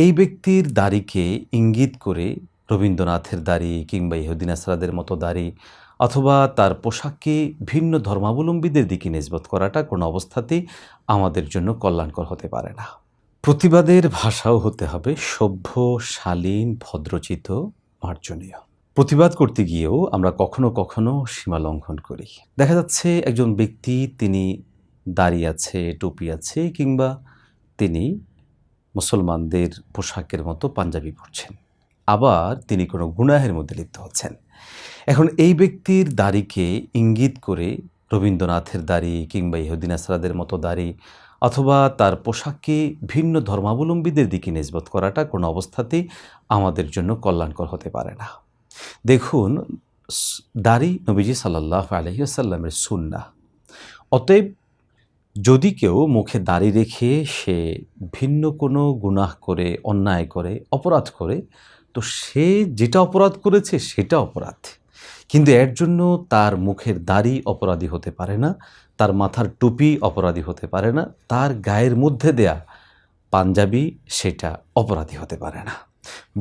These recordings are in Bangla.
এই ব্যক্তির দাড়িকে ইঙ্গিত করে রবীন্দ্রনাথের দাড়ি কিংবা ইহুদি নাসরাদের মতো দাড়ি অথবা তার পোশাককে ভিন্ন ধর্মাবলম্বীদের দিকে নিসবত করাটা কোনো অবস্থাতেই আমাদের জন্য কল্যাণকর হতে পারে না। প্রতিবাদের ভাষাও হতে হবে সভ্য, শালীন, ভদ্রচিত, মার্জনীয়। প্রতিবাদ করতে গিয়েও আমরা কখনো কখনো সীমা লঙ্ঘন করি। দেখা যাচ্ছে একজন ব্যক্তি, তিনি দাড়ি আছে, টুপি আছে, কিংবা তিনি মুসলমানদের পোশাকের মতো পাঞ্জাবি পরছেন, আবার তিনি কোনো গুনাহের মধ্যে লিপ্ত হচ্ছেন। এখন এই ব্যক্তির দাড়িকে ইঙ্গিত করে রবীন্দ্রনাথের দাড়ি কিংবা ইহুদি নাসরাদের মতো দাড়ি অথবা তার পোশাককে ভিন্ন ধর্মাবলম্বীদের দিকে নিসবত করাটা কোনো অবস্থাতেই আমাদের জন্য কল্যাণকর হতে পারে না। দেখুন, দাড়ি নবীজি সাল্লাল্লাহু আলাইহি ওয়াসাল্লামের সুন্নাহ। অতএব যদি কেউ মুখে দাড়ি রেখে সে ভিন্ন কোনো গুনাহ করে, অন্যায় করে, অপরাধ করে, তো সে যেটা অপরাধ করেছে সেটা অপরাধ। কিন্তু এর জন্য তার মুখের দাড়ি অপরাধী হতে পারে না, তার মাথার টুপি অপরাধী হতে পারে না, তার গায়ের মধ্যে দেয়া পাঞ্জাবি সেটা অপরাধী হতে পারে না।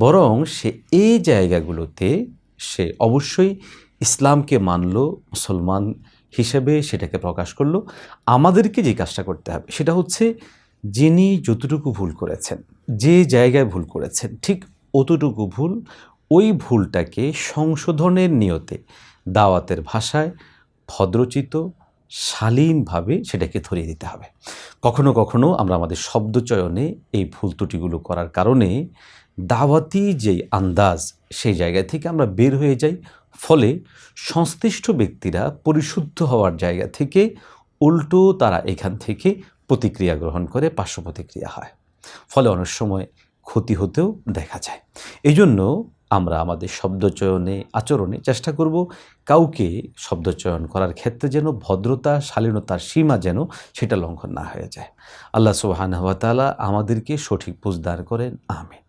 বরং সে এই জায়গাগুলোতে সে অবশ্যই ইসলামকে মানল, মুসলমান হিসেবে সেটাকে প্রকাশ করলো। আমাদেরকে যে কাজটা করতে হবে সেটা হচ্ছে, যিনি যতটুকু ভুল করেছেন, যে জায়গায় ভুল করেছেন, ঠিক অতটুকু ভুল, ওই ভুলটাকে সংশোধনের নিয়তে দাওয়াতের ভাষায় ভদ্রচিত, শালীনভাবে সেটাকে ধরিয়ে দিতে হবে। কখনো কখনো আমরা আমাদের শব্দচয়নে এই ভুল ত্রুটিগুলো করার কারণে দাওয়াতি যেই আন্দাজ, সেই জায়গা থেকে আমরা বের হয়ে যাই। ফলে সংশ্লিষ্ট ব্যক্তিরা পরিশুদ্ধ হওয়ার জায়গা থেকে উল্টো তারা এখান থেকে প্রতিক্রিয়া গ্রহণ করে, পার্শ্ব প্রতিক্রিয়া হয়। ফলে অনেক সময় ক্ষতি হতেও দেখা যায়। এই জন্য আমরা আমাদের শব্দচয়নে, আচরণে চেষ্টা করব কাউকে শব্দচয়ন করার ক্ষেত্রে যেন ভদ্রতা, শালীনতার সীমা যেন সেটা লঙ্ঘন না হয়ে যায়। আল্লাহ সুবহানাহু ওয়া তাআলা আমাদেরকে সঠিক বুঝ দান করেন। আমিন।